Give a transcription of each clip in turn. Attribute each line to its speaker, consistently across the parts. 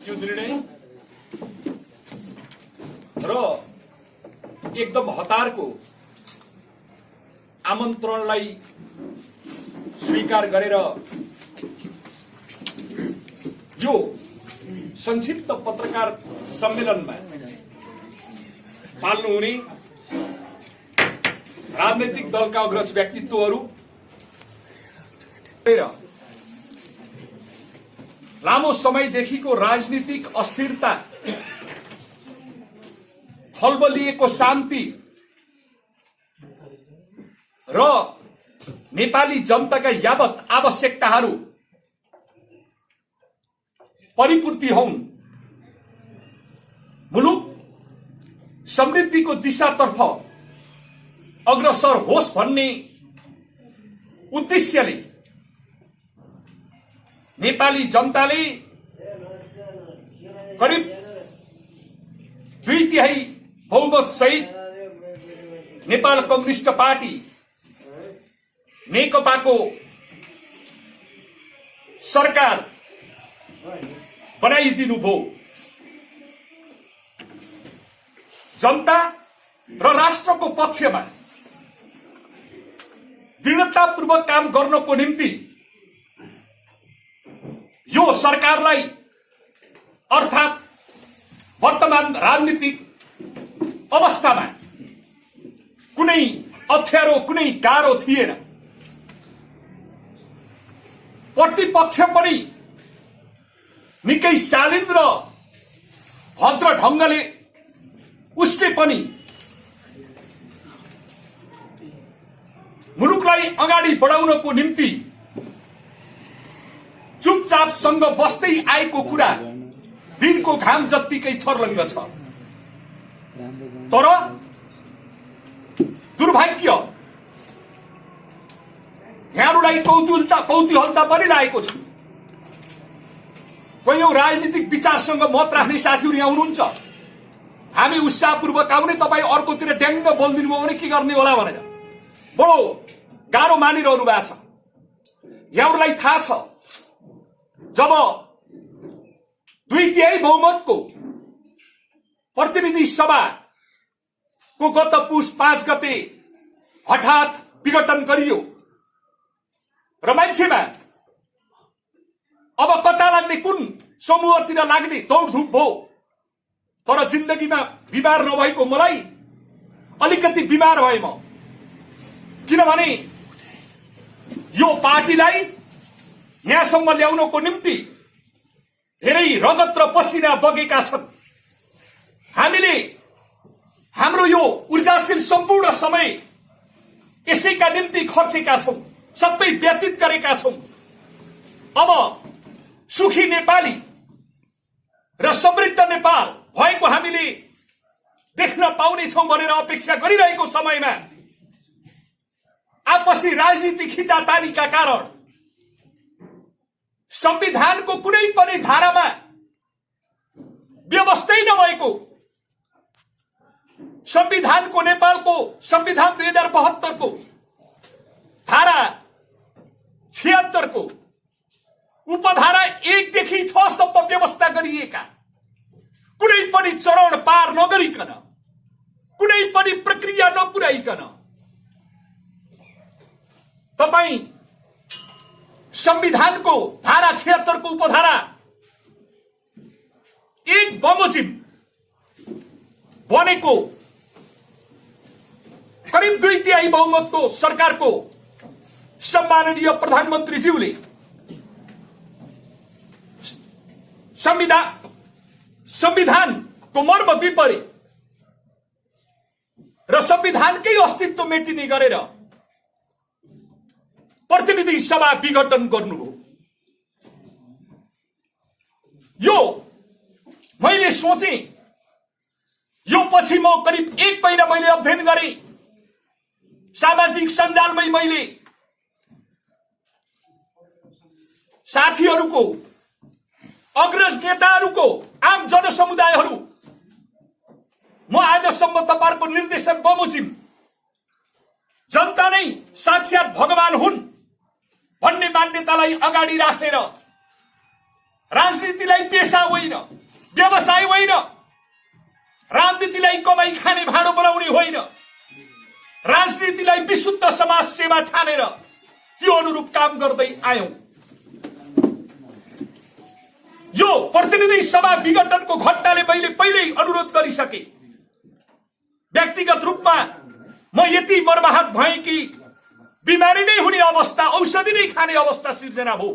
Speaker 1: यो निर्णय र एकदम हतारको आमन्त्रणलाई स्वीकार गरेर यो संक्षिप्त पत्रकार सम्मेलनमा पाल्नुहुने राजनैतिक दलका अग्रज व्यक्तित्वहरू लामो समयदेखिको राजनीतिक अस्थिरता, खलबलिएको शान्ति र नेपाली जनताका यावत आवश्यकताहरू परिपूर्ति हुन्, मुलुक समृद्धिको दिशातर्फ अग्रसर होस् भन्ने उद्देश्यले नेपाली जनताले करिब 2/3 बहुमत सहित नेपाल कम्युनिस्ट पार्टी नेकपाको सरकार बनाइदिनु भयो। जनता र राष्ट्रको पक्षमा दृढतापूर्वक काम गर्नको निम्ति यो सरकारलाई अर्थात् वर्तमान राजनीतिक अवस्थामा कुनै अप्ठ्यारो, कुनै गाह्रो थिएन। प्रतिपक्ष पनि निकै शालीन र भद्र ढंगले उसले पनि मुलुकलाई अगाडि बढाउनको निम्ति चुपचापसँग बस्दै आएको कुरा दिनको घाम जत्तिकै छर्लङ्ग छ। तर दुर्भाग्य यहाँहरूलाई कौतूहलता पनि लागेको छ। कयौं राजनीतिक विचारसँग मत राख्ने साथीहरू यहाँ हुनुहुन्छ, हामी उत्साहपूर्वक आउने, तपाईँ अर्कोतिर ड्याङ्ग बोलिदिनु भयो भने के गर्ने होला भनेर बडो गाह्रो मानिरहनु भएको छ। यहाँहरूलाई थाहा छ, जब 2/3 बहुमतको प्रतिनिधि सभाको गत पुस 5 गते हठात विघटन गरियो र मान्छेमा अब कता लाग्ने, कुन समूहतिर लाग्ने दौडधुप भयो। तर जिन्दगीमा बिमार नभएको मलाई अलिकति बिमार भए म, किनभने यो पार्टीलाई यहाँसम्म ल्याउनको निम्ति धेरै रगत र पसिना बगेका छन्। हामीले हाम्रो यो ऊर्जाशील सम्पूर्ण समय यसैका निम्ति खर्चेका छौं, सबै व्यतीत गरेका छौं। अब सुखी नेपाली र समृद्ध नेपाल भएको हामीले देख्न पाउने छौं भनेर अपेक्षा गरिरहेको समयमा आपसी राजनीति खिचातानीका कारण संविधानको कुनै पनि धारामा व्यवस्थै नभएको, संविधानको, नेपालको संविधान 2072 को धारा 76 को उपधारा 1 देखि 6 सम्म व्यवस्था गरिएका कुनै पनि चरण पार नगरिकन, कुनै पनि प्रक्रिया नपुर्याइकन तपाई संविधानको धारा 76 को उपधारा 1 बमोजिम बनेको करिब 2/3 बहुमतको सरकारको सम्माननीय प्रधानमन्त्रीज्यूले संविधानको मर्म विपरीत र संविधानकै अस्तित्व मेटिने गरेर प्रतिनिधि सभा विघटन गर्नुभयो। यो मैले सोचे, यो पछि म करिब 1 महिना मैले अध्ययन गरे, सामाजिक सञ्जालमै मैले साथीहरूको, अग्रज नेताहरूको, आम जनसमुदायहरू, म आजसम्म तपाईहरुको निर्देशन बमोजिम जनता नै साक्षात भगवान हुन् भन्ने मान्यतालाई अगाडि राखेर राजनीतिलाई पेशा होइन, व्यवसाय होइन, राजनीतिलाई कमाई खाने भाँडो बनाउने होइन, राजनीतिलाई विशुद्ध समाज सेवा ठानेर त्यो अनुरूप काम गर्दै आयौं। यो प्रतिनिधि सभा विघटनको घटनाले मैले पहिल्यै अनुरोध गरिसके। व्यक्तिगत रूपमा म यति मर्माहत भएँ कि बिमारी नै हुने अवस्था, औषधि नै खाने अवस्था सिर्जना भयो।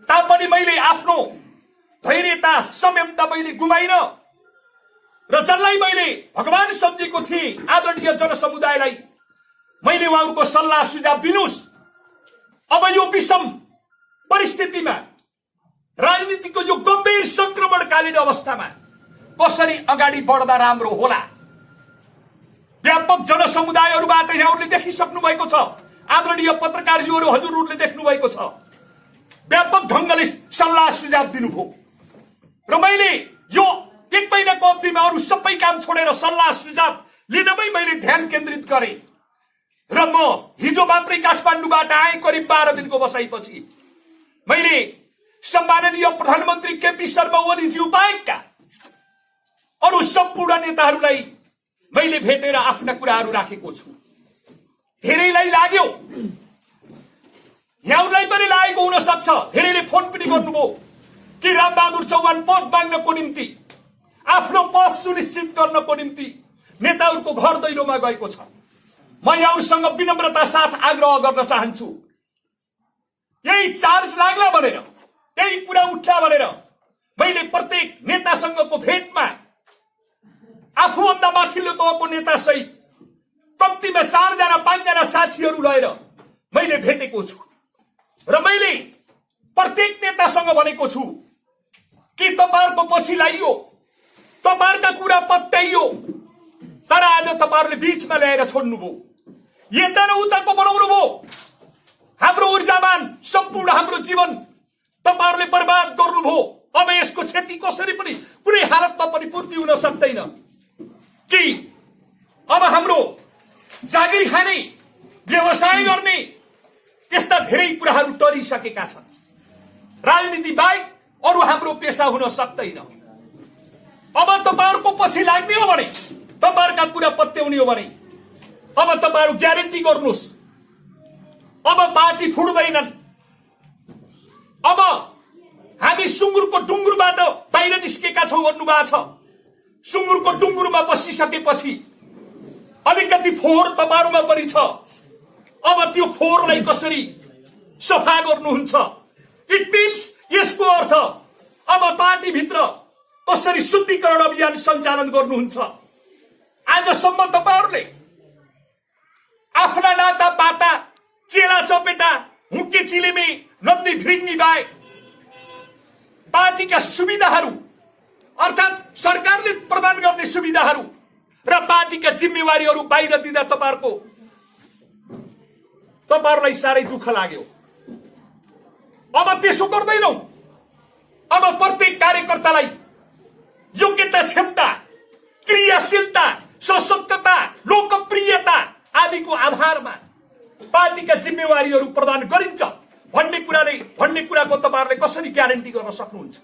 Speaker 1: तापनि मैले आफ्नो धैर्यता, संयमता मैले गुमाइन र जसलाई मैले भगवान सम्झेको थिएँ, आदरणीय जनसमुदायलाई मैले उहाँहरूको सल्लाह सुझाव दिनुस्। अब यो विषम परिस्थितिमा, राजनीतिको यो गम्भीर संक्रमणकालीन अवस्थामा कसरी अगाडि बढ्दा राम्रो होला। व्यापक जनसमुदायहरूबाट यहाँहरूले देखिसक्नु भएको छ, आदरणीय पत्रकारज्यूहरू हजुरहरूले देख्नु भएको छ, व्यापक ढंगले सल्लाह सुझाव दिनुभयो र मैले यो 1 महिनाको अवधिमा अरू सबै काम छोडेर सल्लाह सुझाव लिनमै मैले ध्यान केन्द्रित गरेँ र म हिजो मात्रै काठमाडौँबाट आएँ। करिब 12 दिनको बसाइपछि मैले सम्माननीय प्रधानमन्त्री केपी शर्मा ओलीज्यू बाहेकका अरू सम्पूर्ण नेताहरूलाई मैले भेटेर आफ्ना कुराहरू राखेको छु। धेरैलाई लाग्यो, यहाँहरूलाई पनि लागेको हुन सक्छ, धेरैले फोन पनि गर्नुभयो कि रामबहादुर चौहान पद माग्नको निम्ति, आफ्नो पद सुनिश्चित गर्नको निम्ति नेताहरूको घर दैलोमा गएको छ। म यहाँहरूसँग विनम्रता साथ आग्रह गर्न चाहन्छु, यही चार्ज लाग्ला भनेर, यही कुरा उठ्ला भनेर मैले प्रत्येक नेतासँगको भेटमा आफूभन्दा माथिल्लो तहको नेता सहित कम्तीमा 4 जना 5 जना साथीहरू लिएर मैले भेटेको छु र मैले प्रत्येक नेतासँग भनेको छु कि तपाईहरुको पछि लाइयो, तपाईहरुका कुरा पत्याइयो, तर आज तपाईहरुले बीचमा ल्याएर छोड्नुभयो, यता र उताको बनाउनु भयो। हाम्रो ऊर्जामान, सम्पूर्ण हाम्रो जीवन तपाईहरुले बर्बाद गर्नुभयो। अब यसको क्षति कसरी पनि कुनै हालतमा पनि पूर्ति हुन सक्दैन कि अब हाम्रो जागिर खाने, व्यवसाय गर्ने यस्ता धेरै कुराहरू टरिसकेका छन्। राजनीति बाहेक अरू हाम्रो पेशा हुन सक्दैन। अब तपाईहरुको पछि लाग्ने हो भने, तपाईहरुका कुरा पत्याउने हो भने अब तपाईहरु ग्यारेन्टी गर्नुस्, अब पार्टी फुट्दैनन्। अब हामी सुँगुरको डुङ्गुरबाट बाहिर निस्केका छौं भन्नुभएको छ। सुँगुरको डुङ्गुरमा बसिसकेपछि अलिकति फोहोर तपाईहरुमा पनि छ। अब त्यो फोहोरलाई कसरी सफा गर्नुहुन्छ? इट मिन्स यसको अर्थ अब पार्टी भित्र कसरी शुद्धिकरण अभियान सञ्चालन गर्नुहुन्छ। आजसम्म तपाईहरुले आफ्ना नाता पाता, चेला चपेटा, हुक्के चिलिमी, नन्दी भिङ्गी बाहेक पार्टीका सुविधाहरू अर्थात सरकारले प्रदान गर्ने सुविधाहरू र पार्टीका जिम्मेवारीहरू बाहिर दिँदा तपाईहरुलाई साह्रै दुःख लाग्यो। अब त्यसो गर्दैनौ। अब प्रत्येक कार्यकर्तालाई योग्यता, क्षमता, क्रियाशीलता, सशक्तता, लोकप्रियता आदिको आधारमा पार्टीका जिम्मेवारीहरू प्रदान गरिन्छ भन्ने कुराको तपाईहरुले कसरी ग्यारेन्टी गर्न सक्नुहुन्छ?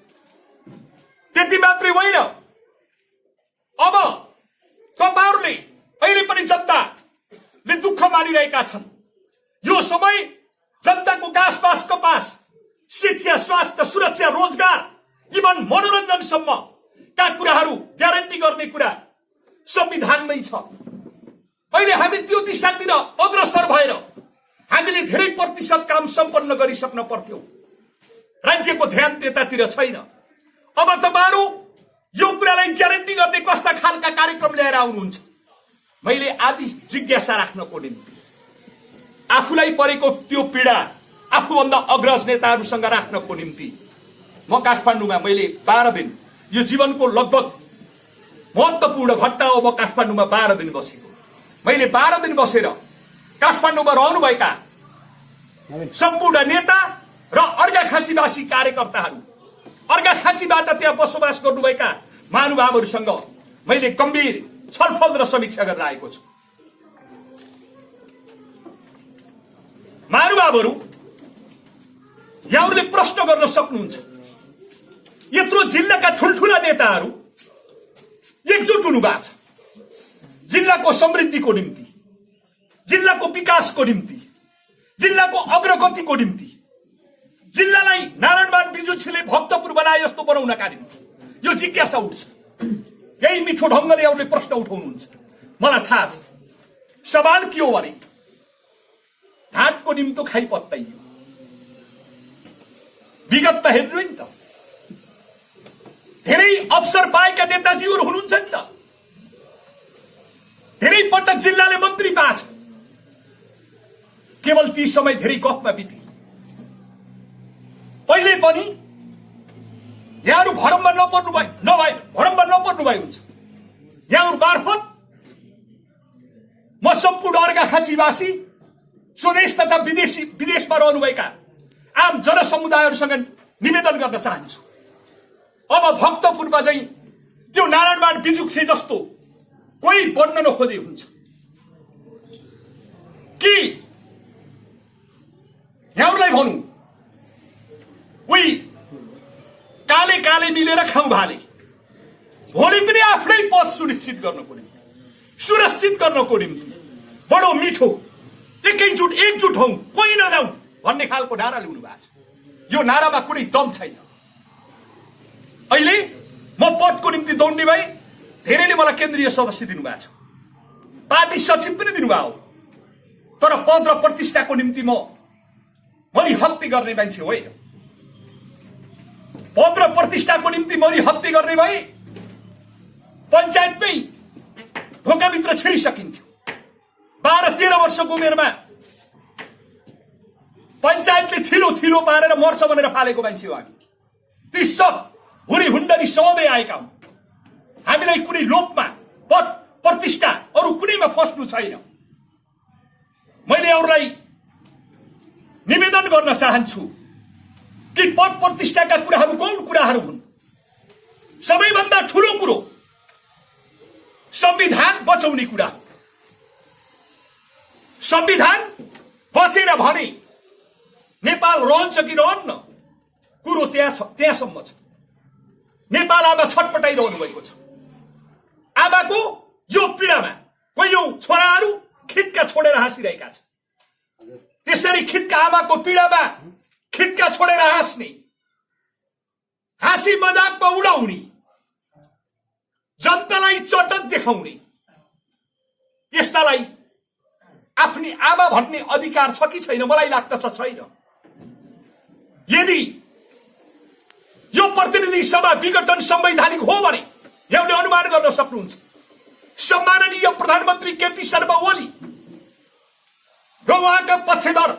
Speaker 1: त्यति मात्रै होइन, अब तपाईहरुले अहिले पनि जनताले दुःख मानिरहेका छन्। यो समय जनताको घाँस कपास, शिक्षा, स्वास्थ्य, सुरक्षा, रोजगार, इभन मनोरञ्जनसम्म का कुराहरू ग्यारेन्टी गर्ने कुरा संविधानमै छ। अहिले हामी त्यो दिशातिर अग्रसर भएर हामीले धेरै प्रतिशत काम सम्पन्न गरिसक्न पर्थ्यो। राज्यको ध्यान त्यतातिर छैन। अब तपाईहरु यो कुरालाई ग्यारेन्टी गर्ने कस्ता खालका कार्यक्रम ल्याएर आउनुहुन्छ? मैले आदि जिज्ञासा राख्नको निम्ति, आफूलाई परेको त्यो पीडा आफूभन्दा अग्रज नेताहरूसँग राख्नको निम्ति म काठमाडौँमा मैले 12 दिन, यो जीवनको लगभग महत्त्वपूर्ण घटना हो। म काठमाडौँमा 12 दिन बसेको। मैले 12 दिन बसेर काठमाडौँमा रहनुभएका सम्पूर्ण नेता र अर्घाखाँचीवासी कार्यकर्ताहरू, अर्घाखाँचीबाट त्यहाँ बसोबास गर्नुभएका महानुभावहरूसँग मैले गम्भीर छलफल र समीक्षा गरेर आएको छु। महानुभावहरू, यहाँहरूले प्रश्न गर्न सक्नुहुन्छ यत्रो जिल्लाका ठुल्ठुला नेताहरू एकजुट हुनुभएको छ जिल्लाको समृद्धिको निम्ति, जिल्लाको विकासको निम्ति, जिल्लाको अग्रगतिको निम्ति, जिल्लालाई नारायणमान बिजुछीले भक्तपुर बनाए जस्तो बनाउनका निम्ति यो जिज्ञासा उठ्छ। यही मिठो ढङ्गले अरूले प्रश्न उठाउनुहुन्छ। मलाई थाहा छ सवाल के हो भने ढाँटको निम्तो खाइपत्ताइयो। विगतमा हेर्नु नि त धेरै अवसर पाएका नेताजीहरू हुनुहुन्छ नि त, धेरै पटक जिल्लाले मन्त्री पाछ, केवल ती समय धेरै गफमा बिते। पहिले पनि यहाँहरू भरममा नपर्नु भए हुन्छ। यहाँहरू मार्फत म सम्पूर्ण अर्घाखाँचीवासी स्वदेश तथा विदेशमा रहनुभएका आम जनसमुदायहरूसँग निवेदन गर्न चाहन्छु। अब भक्तपुरमा चाहिँ त्यो नारायणमान बिजुक्से जस्तो कोही बन्न नखोजे हुन्छ कि यहाँहरूलाई भनौँ उही काले काले मिलेर खाउँ भाले भोलि पनि आफ्नै पद सुनिश्चित गर्नको निम्ति, सुरक्षित गर्नको निम्ति बडो मिठो एकजुट हौँ, कोही नजाउँ भन्ने खालको नारा ल्याउनु भएको छ। यो नारामा कुनै दम छैन। अहिले म पदको निम्ति दौड्ने भए धेरैले मलाई केन्द्रीय सदस्य दिनुभएको छ, पार्टी सचिव पनि दिनुभयो, तर पद र प्रतिष्ठाको निम्ति म मरि हत्या गर्ने मान्छे होइन। पद र प्रतिष्ठाको निम्ति मरि हत्या गर्ने भए पञ्चायतमै ढोकाभित्र छिरिसकिन्थ्यो। 12-13 वर्षको उमेरमा पञ्चायतले थिलो पारेर मर्छ भनेर फालेको मान्छे हो हामी। ती सब हुरी हुन्डरी सधैँ आएका हुन्। हामीलाई कुनै लोभमा पद प्रतिष्ठा अरू कुनैमा फस्नु छैन। मैले अरूलाई निवेदन गर्न चाहन्छु कि पद प्रतिष्ठाका कुराहरू कुन कुराहरू हुन्। सबैभन्दा ठूलो कुरो संविधान बचाउने कुरा। संविधान बचेर भने नेपाल रहन्छ कि रहन्न कुरो त्यहाँसम्म छ। नेपाल आमा छटपटाइरहनु भएको छ। आमाको यो पीडामा कैयौं छोराहरू खित्का छोडेर हाँसिरहेका छन्। त्यसरी खित्का आमाको पीडामा खित्का छोडेर हाँस्ने, हाँसी मजाकमा उडाउने, जनतालाई चटक देखाउने, यस्तालाई आफ्नी आमा भन्ने अधिकार छ कि छैन मलाई लाग्दछ छैन। यदि यो प्रतिनिधि सभा विघटन संवैधानिक हो भने यहाँले अनुमान गर्न सक्नुहुन्छ सम्माननीय प्रधानमन्त्री केपी शर्मा ओली र उहाँका पक्षधर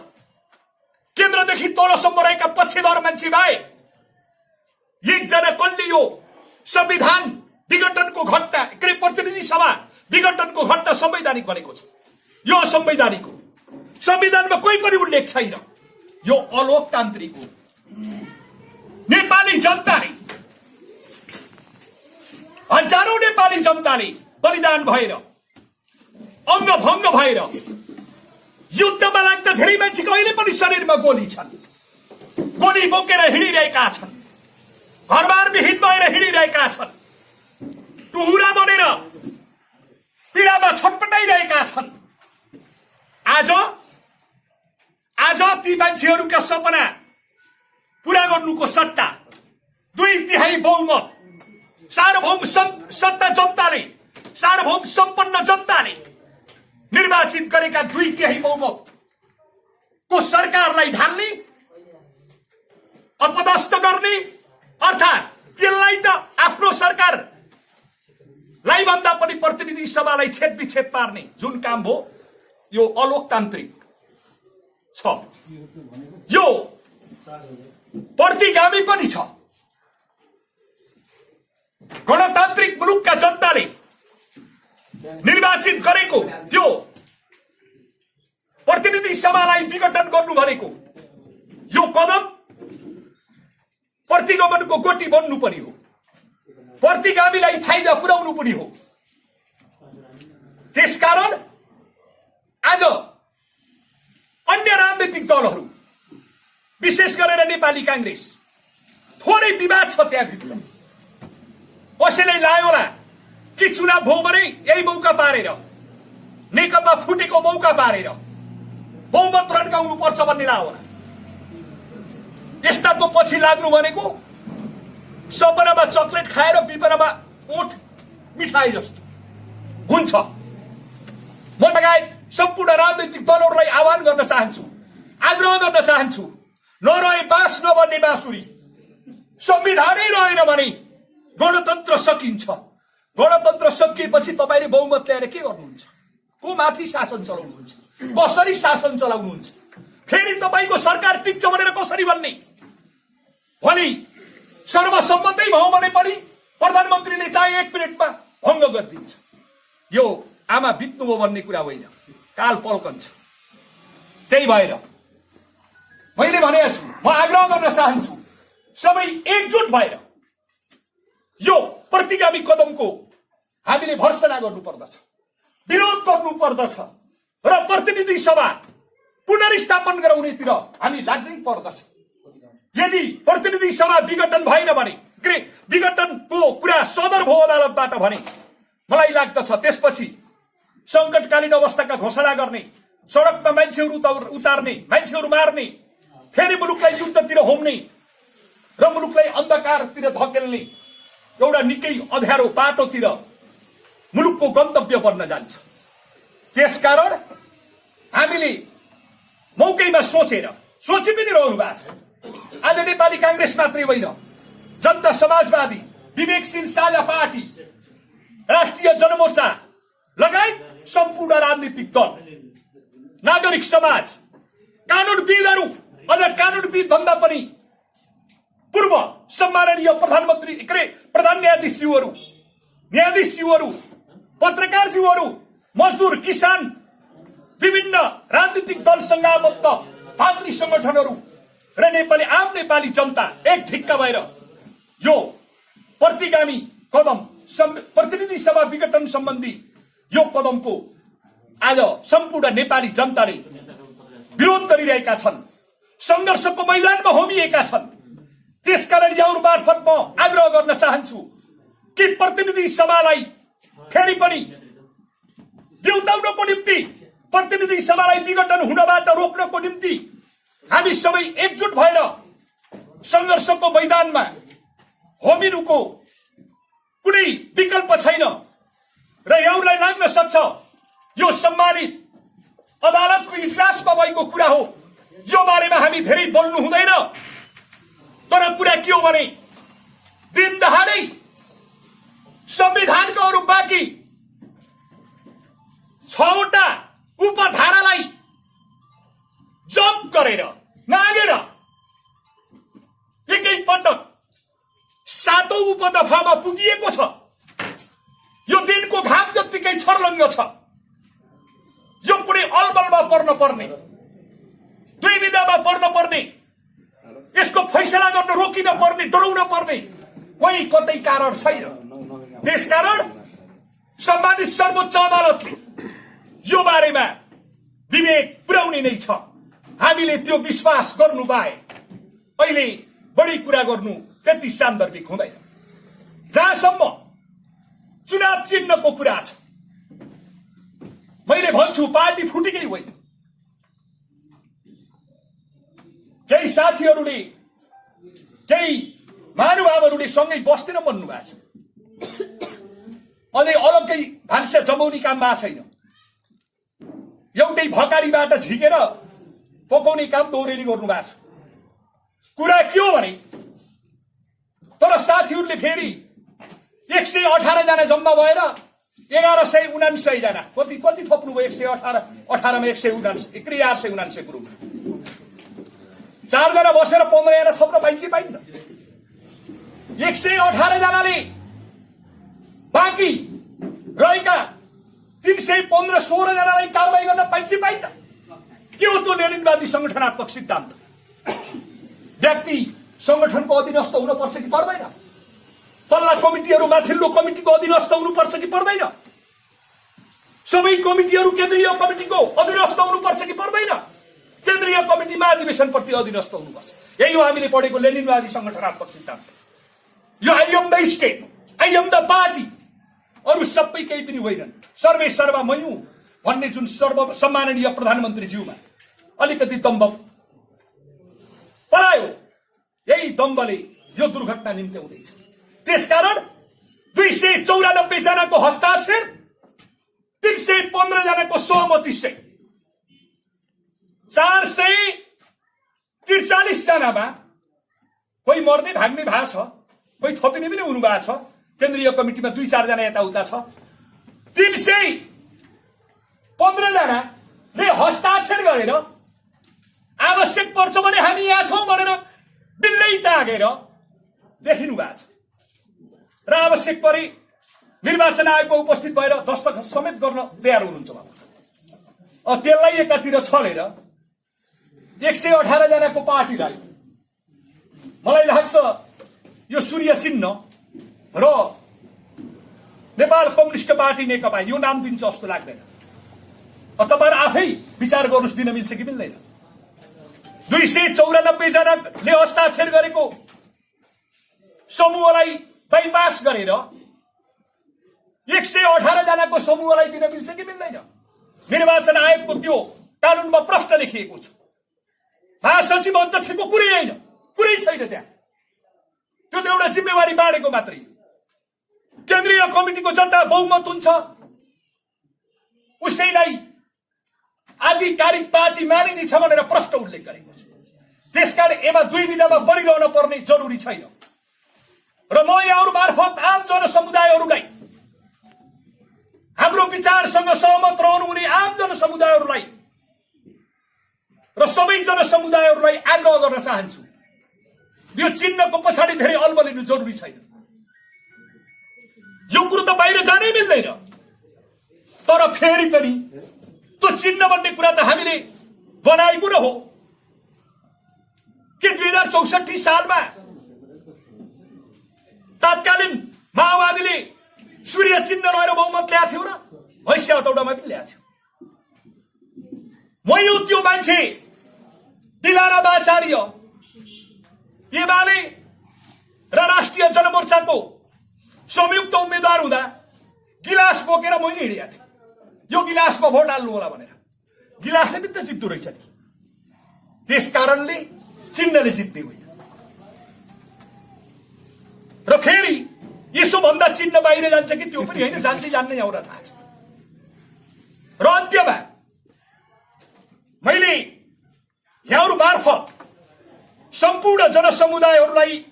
Speaker 1: केन्द्रदेखि तलसम्म रहेका पक्षधर मान्छे भए एकजना कसले यो संविधान विघटनको घटना के प्रतिनिधि सभा विघटनको घटना संवैधानिक बनेको छ। यो असंवैधानिक हो। संविधानमा कोही पनि उल्लेख छैन। यो अलोकतान्त्रिक हो। नेपाली जनताले हजारौं नेपाली जनताले बलिदान भएर अंगभंग भएर युद्धमा लाग्दा धेरै मान्छेको अहिले पनि शरीरमा गोली छन्, गोली बोकेर हिँडिरहेका छन्, घरबार विहीन भएर हिँडिरहेका छन्, टुहुरा बनेर पीडामा छटपटाइरहेका छन्। आज ती मान्छेहरूका सपना पूरा गर्नुको सट्टा 2/3 बहुमत सार्वभौम सत्ता जनताले, सार्वभौम सम्पन्न जनताले निर्वाचित गरेका 2/3 बहुमत को सरकारलाई ढाल्ने, अपदस्थ गर्ने, अर्थात् त्यसलाई त आफ्नो सरकारलाई भन्दा पनि प्रतिनिधि सभालाई छेदविच्छेद पार्ने जुन काम हो यो अलोकतान्त्रिक छ। यो प्रतिगामी पनि छ। गणतान्त्रिक मुलुकका जनताले निर्वाचित गरेको त्यो प्रतिनिधि सभालाई विघटन गर्नु भनेको यो कदम प्रतिगमनको गोटी बन्नु पनि हो, प्रतिगामीलाई फाइदा पुर्याउनु पनि हो। त्यसकारण आज अन्य राजनीतिक दलहरू विशेष गरेर नेपाली कांग्रेस थोरै विवाद छ त्यहाँभित्र। कसैले लायो होला कि चुनाव भयो भने यही मौका पारेर, नेकपा फुटेको मौका पारेर बहुमत रन्काउनु पर्छ भन्ने लायो होला। यस्ताको पछि लाग्नु भनेको सपनामा चकलेट खाएर विपनामा ओठ मिठाई जस्तो हुन्छ। म लगायत सम्पूर्ण राजनैतिक दलहरूलाई आह्वान गर्न चाहन्छु, आग्रह गर्न चाहन्छु, नरहे बाँस नबन्ने बाँसुरी। संविधानै रहेन भने गणतन्त्र सकिन्छ। गणतन्त्र सकिएपछि तपाईले बहुमत ल्याएर के गर्नुहुन्छ? को माथि शासन चलाउनुहुन्छ? कसरी शासन चलाउनुहुन्छ? फेरि तपाईको सरकार टिक्छ भनेर कसरी भन्ने? भोलि सर्वसम्मतै भयो भने पनि प्रधानमन्त्रीले चाहे 1 मिनेटमा भङ्ग गरिदिन्छ। यो आमा बित्नुभयो भन्ने कुरा होइन, काल पल्कन्छ। त्यही भएर मैले भनेको छु, म आग्रह गर्न चाहन्छु सबै एकजुट भएर यो प्रतिगामी कदमको हामीले भर्सना गर्नुपर्दछ, विरोध गर्नुपर्दछ र प्रतिनिधि सभा पुनर्स्थापन गराउनेतिर हामी लाग्नै पर्दछ। यदि प्रतिनिधि सभा विघटन भएन भने, विघटनको कुरा सदर भयो अदालतबाट भने मलाई लाग्दछ त्यसपछि संकटकालीन अवस्थाका घोषणा गर्ने, सडकमा मान्छेहरू उतार्ने, मान्छेहरू मार्ने, फेरि मुलुकलाई युद्धतिर होम्ने र मुलुकलाई अन्धकारतिर धकेल्ने एउटा निकै अँध्यारो बाटोतिर मुलुकको गन्तव्य बन्न जान्छ। त्यसकारण हामीले मौकैमा सोची पनि रहनु भएको छ। आज नेपाली कांग्रेस मात्रै होइन, जनता समाजवादी, विवेकशील साझा पार्टी, राष्ट्रिय जनमोर्चा लगायत सम्पूर्ण राजनीतिक दल, नागरिक समाज, कानूनविदहरू, अझ कानूनविद भन्दा पनि पूर्व सम्माननीय प्रधानमन्त्री प्रधान न्यायाधीशज्यूहरू, पत्रकारज्यूहरू, मजदूर, किसान, विभिन्न राजनीतिक दलसँग आबद्ध भातृ संगठनहरू र आम नेपाली जनता एक ढिक्का भएर यो प्रतिगामी कदम प्रतिनिधि सभा विघटन सम्बन्धी यो कदमको आज सम्पूर्ण नेपाली जनताले विरोध गरिरहेका छन्, संघर्षको मैदानमा होमिएका छन्। त्यसकारण यहाँहरू मार्फत म आग्रह गर्न चाहन्छु कि प्रतिनिधि सभालाई फेरि पनि देउताउनको निम्ति, प्रतिनिधि सभालाई विघटन हुनबाट रोक्नको निम्ति हामी सबै एकजुट भएर संघर्षको मैदानमा होमिनुको कुनै विकल्प छैन। र यहाँहरूलाई लाग्न सक्छ यो सम्मानित अदालतको इजलासमा भएको कुरा हो, यो बारेमा हामी धेरै बोल्नु हुँदैन। तर कुरा के हो भने दिन दहाडै संविधानका अरू बाँकी 6वटा उपधारालाई जम्प गरेर नागेर एकै पटक 7औं उपदफामा पुगिएको छ। यो दिनको घाम जत्तिकै छर्लङ्ग छ। यो कुनै अलबलमा पर्न पर्ने, दुई विधामा पर्न पर्ने, यसको फैसला गर्न रोकिन पर्ने, डराउन पर्ने कोही कतै कारण छैन। त्यसकारण सम्मानित सर्वोच्च अदालतले यो बारेमा विवेक पुर्याउने नै छ। हामीले त्यो विश्वास गर्नु बाहे अहिले बढी कुरा गर्नु त्यति सान्दर्भिक हुँदैन। जहाँसम्म चुनाव चिन्हको कुरा छ, मैले भन्छु पार्टी फुटेकै होइन। केही साथीहरूले, केही महानुभावहरूले सँगै बस्दैन भन्नु भएको छ। अझै अलग्गै भान्सा जमाउने काम भएको छैन। एउटै भकारीबाट झिकेर पकाउने काम दोहोरेली गर्नु भएको छ। कुरा के हो भने तर साथीहरूले फेरि 118 जना जम्मा भएर 1199 जना कति थप्नुभयो? 118 मा 199 कुरो 4 जना बसेर 15 जना थप्न पाइन्छ पाइन्न? 118 जनाले बाँकी रहेका 315-16 जनालाई कारबाही गर्न पाइन्छ पाइन्न? के हो त्यो लेनिनवादी संगठनात्मक सिद्धान्त? व्यक्ति संगठनको अधीनस्थ हुनुपर्छ कि पर्दैन? तल्ला कमिटीहरू माथिल्लो कमिटीको अधीनस्थ हुनुपर्छ कि पर्दैन? सबै कमिटीहरू केन्द्रीय कमिटीको अधीनस्थ हुनुपर्छ कि पर्दैन? केन्द्रीय कमिटी महाधिवेशनप्रति अधीनस्थ हुनुपर्छ। यही हो हामीले पढेको लेनिनवादी संगठनात्मक सिद्धान्त। यो I am the state, I am the party, अरू सबै केही पनि होइनन्, सर्वे सर्वा मै हुँ भन्ने जुन सर्व सम्माननीय प्रधानमन्त्रीज्यूमा अलिकति दम्ब पलायो, यही दम्बले यो दुर्घटना निम्त्याउँदैछ। त्यसकारण 294 जनाको हस्ताक्षर, 315 जनाको सहमति सहित 443 जनामा कोही मर्ने भाग्ने भएको छ, कोही थपिने पनि हुनु भएको छ, केन्द्रीय कमिटीमा 2-4 जना यताउता छ। 315 जनाले हस्ताक्षर गरेर आवश्यक पर्छ भने हामी यहाँ छौं भनेर बिल्लै टाँगेर देखिनु भएको छ र आवश्यक परे निर्वाचन आयोगमा उपस्थित भएर दस्तखत समेत गर्न तयार हुनुहुन्छ। त्यसलाई एकातिर छलेर 118 जनाको पार्टीलाई मलाई लाग्छ यो सूर्य चिन्ह र नेपाल कम्युनिस्ट पार्टी नेकपा यो नाम दिन्छ जस्तो लाग्दैन। तपाईहरु आफै विचार गर्नुस्, दिन मिल्छ कि मिल्दैन। 294 जनाले हस्ताक्षर गरेको समूहलाई बाइपास गरेर 118 जनाको समूहलाई दिन मिल्छ कि मिल्दैन। निर्वाचन आयोगको त्यो कानूनमा प्रश्न लेखिएको छ। महासचिव अध्यक्षको कुरै होइन, कुरै छैन त्यहाँ। त्यो त एउटा जिम्मेवारी बाँडेको मात्रै हो। केन्द्रीय कमिटीको जनता बहुमत हुन्छ, उसैलाई आधिकारिक पार्टी मानिनेछ भनेर प्रश्न उल्लेख गरेको छ। त्यसकारण यसमा दुई विधामा बढिरहन पर्ने जरुरी छैन। र म यहाँहरू मार्फत आम जनसमुदायहरूलाई, हाम्रो विचारसँग सहमत रहनुहुने आम जनसमुदायहरूलाई र सबै जनसमुदायहरूलाई आग्रह गर्न चाहन्छु, यो चिन्हको पछाडि धेरै अल्बलिनु जरुरी छैन। यो कुरो त बाहिर जानै मिल्दैन, तर फेरि पनि त्यो चिन्ह भन्ने कुरा त हामीले बनाएको न हो कि 2064 सालमा तत्कालीन माओवादीले सूर्य चिन्ह लिएर बहुमत ल्याएको थियो र भैँसिया हतौडामा पनि ल्याएको थियो। मै हो त्यो मान्छे दिलाराम आचार्य एमाले र राष्ट्रिय जनमोर्चाको संयुक्त उम्मेद्वार हुँदा गिलास बोकेर मै हिँडेको थिएँ, यो गिलासमा भोट हाल्नु होला भनेर। गिलासले पनि त जित्दो रहेछ नि। त्यसकारणले चिन्हले जित्ने होइन। र फेरि यसो भन्दा चिन्ह बाहिर जान्छ कि त्यो पनि होइन, जान्छ जान्ने एउटा थाहा छ। र अन्त्यमा मैले यहाँहरू मार्फत सम्पूर्ण जनसमुदायहरूलाई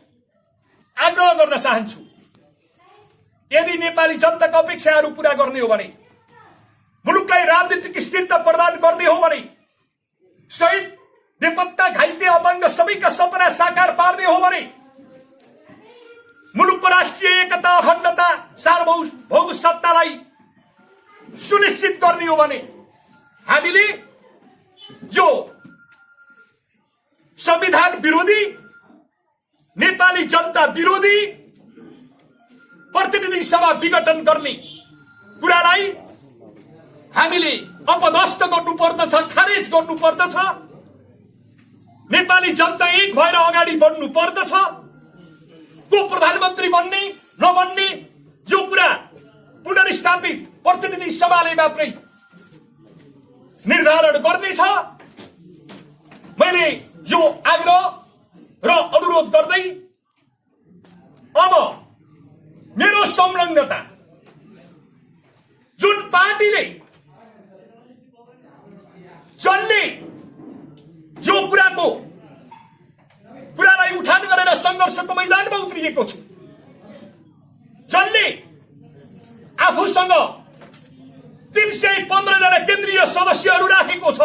Speaker 1: आग्रह गर्न चाहन्छु, यदि नेपाली जनताका अपेक्षाहरू पूरा गर्ने हो भने, मुलुकलाई राजनीतिक स्थिरता प्रदान गर्ने हो भने, शहीद बेपत्ता घाइते अपाङ्ग सबैका सपना साकार पार्ने हो भने, मुलुकको राष्ट्रिय एकता अखण्डता सार्वभौम सत्तालाई सुनिश्चित गर्ने हो भने हामीले यो संविधान विरोधी, नेपाली जनता विरोधी प्रतिनिधि सभा विघटन गर्ने कुरालाई हामीले अपदस्थ गर्नुपर्दछ, खारेज गर्नुपर्दछ। नेपाली जनता एक भएर अगाडि बढ्नु पर्दछ। को प्रधानमन्त्री बन्ने नबन्ने यो कुरा पुनर्स्थापित प्रतिनिधि सभाले मात्रै निर्धारण गर्नेछ। मैले यो आग्रह र अनुरोध गर्दै अब मेरो संलग्नता जुन पार्टीले जसले जो कुरालाई उठान गरेर संघर्षको मैदानमा उत्रिएको छु, जसले आफूसँग 315 जना केन्द्रीय सदस्यहरू राखेको छ,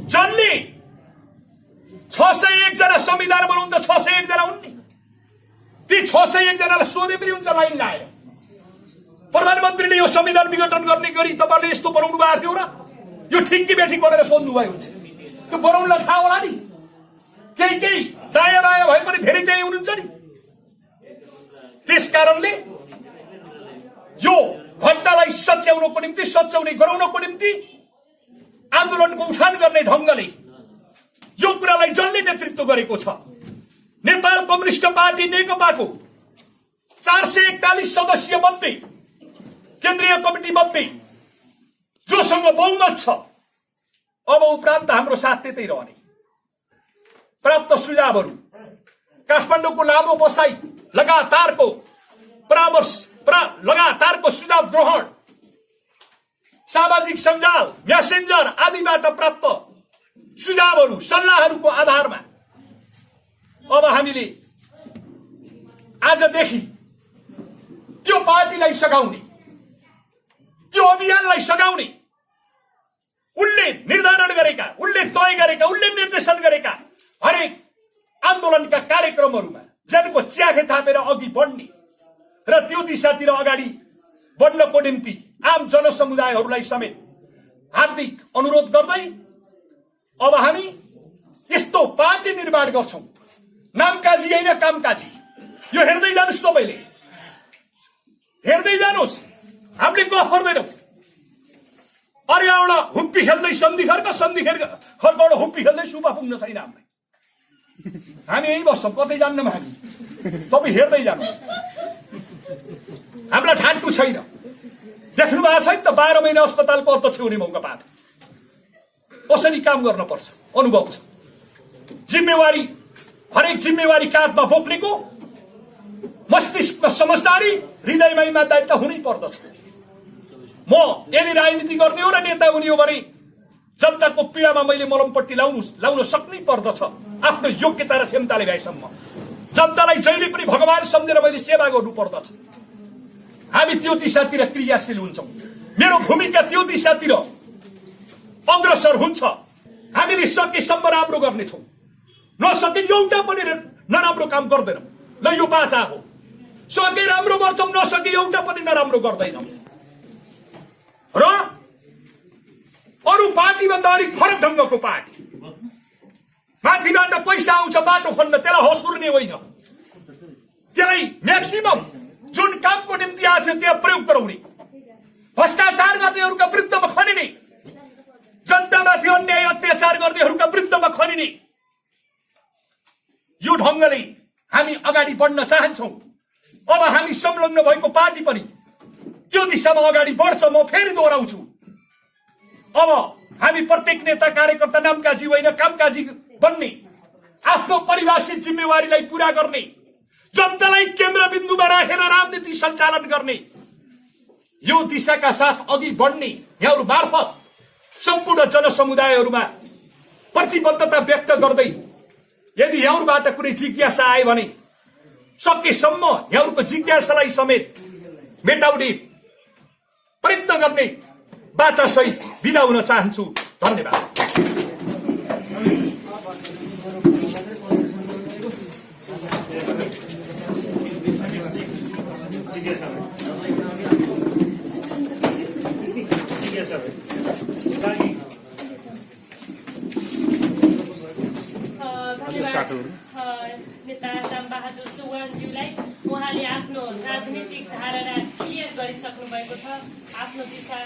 Speaker 1: जसले 601 जना संविधान बनाउँदा 601 जना हुन् नि, ती 601 जनालाई सोधे पनि हुन्छ लाइन लाएर, प्रधानमन्त्रीले यो संविधान विघटन गर्ने गरी तपाईहरुले यस्तो बनाउनु भएको थियो र यो ठिक कि बेठिक भनेर सोध्नु भयो हुन्छ। त्यो बनाउनलाई थाहा होला नि, केही दायाँ बायाँ भए पनि धेरै त्यही हुनुहुन्छ नि। त्यसकारणले यो घटनालाई सच्याउनको निम्ति, सच्याउने गराउनको निम्ति आन्दोलनको उठान गर्ने ढंगले यो कुरालाई जसले नेतृत्व गरेको छ नेपाल कम्युनिस्ट पार्टी नेकपाको 441 सदस्य मध्ये केन्द्रीय कमिटी मध्ये जोसँग बहुमत छ अब उपरान्त हाम्रो साथ त्यतै रहने। प्राप्त सुझावहरू काठमाडौँको लामो बसाई लगातारको परामर्श लगातारको सुझाव ग्रहण सामाजिक सञ्जाल मेसेन्जर आदिबाट प्राप्त सुझावहरू सल्लाहहरूको आधारमा अब हामीले आजदेखि त्यो पार्टीलाई सघाउने त्यो अभियानलाई सघाउने उनले निर्धारण गरेका उनले तय गरेका उनले निर्देशन गरेका हरेक आन्दोलनका कार्यक्रमहरूमा जनको च्याखे थापेर अघि बढ्ने र त्यो दिशातिर अगाडि बढ्नको निम्ति आम जनसमुदायहरूलाई समेत हार्दिक अनुरोध गर्दै अब हामी यस्तो पार्टी निर्माण गर्छौं नामकाजी होइन कामकाजी। यो हेर्दै जानुस् तपाईले हेर्दै जानुस् हामीले गफ गर्दैनौं। अरे एउटा हुप्पी खेल्दै सन्धि खर्कबाट हुप्पी खेल्दै सुपा पुग्न छैन हामीलाई। हामी यही बस्छौं कतै जान्न हामी तपाई हेर्दै जानु। हामीलाई ठान्टु छैन देख्नु भएको छैन त 12 महिना अस्पतालको अध्यक्ष हुने मौका पाएको कसरी काम गर्न पर्छ अनुभव छ। जिम्मेवारी हरेक जिम्मेवारी काँधमा बोक्नेको मस्तिष्कमा समझदारी हृदयमा इमानदारी हुनै पर्दछ। म यदि राजनीति गर्ने हो र नेता हुने हो भने जनताको पीडामा मैले मलमपट्टी लाउन सक्नै पर्दछ आफ्नो योग्यता र क्षमताले भएसम्म। जनतालाई जहिले पनि भगवान सम्झेर मैले सेवा गर्नु पर्दछ। हामी त्यो दिशातिर क्रियाशील हुन्छौं। मेरो भूमिका त्यो दिशातिर अग्रसर हुन्छ। हामीले सकेसम्म राम्रो गर्नेछौं नसके एउटा पनि नराम्रो काम गर्दैनौं। ल यो बाचा हो सके राम्रो गर्छौं नसके एउटा पनि नराम्रो गर्दैनौं। र अरु पार्टी भन्दा अलिक फरक ढंगको पार्टी माथिबाट पैसा आउँछ बाटो खन्न त्यसलाई हसुर्ने होइन त्यसलाई म्याक्सिमम जुन कामको निम्ति आथ्यो त्यहाँ प्रयोग गराउने भ्रष्टाचार गर्नेहरूका विरुद्धमा खनिने जनतामाथि अन्याय अत्याचार गर्नेहरूका विरुद्धमा खनिने यो ढंगले हामी अगाडि बढ्न चाहन्छौं। अब हामी संलग्न भएको पार्टी पनि त्यो दिशामा अगाडि बढ्छ। म फेरि दोहोऱ्याउँछु अब हामी प्रत्येक नेता कार्यकर्ता नामकाजी होइन कामकाजी बन्ने आफ्नो परिभाषित जिम्मेवारीलाई पूरा गर्ने जनतालाई केन्द्रबिन्दुमा राखेर राजनीति सञ्चालन गर्ने यो दिशाका साथ अघि बढ्ने यहाँहरू मार्फत सम्पूर्ण जनसमुदायहरूमा प्रतिबद्धता व्यक्त गर्दै यदि यहाँहरूबाट कुनै जिज्ञासा आयो भने सकेसम्म यहाँहरूको जिज्ञासालाई समेत मेटाउने प्रयत्न गर्ने बाचा सहित बिदा हुन चाहन्छु। धन्यवाद।
Speaker 2: नेता रामबहादुर चौहानज्यूलाई उहाँले आफ्नो राजनीतिक धारणा क्लियर गरिसक्नु भएको छ। आफ्नो दिशा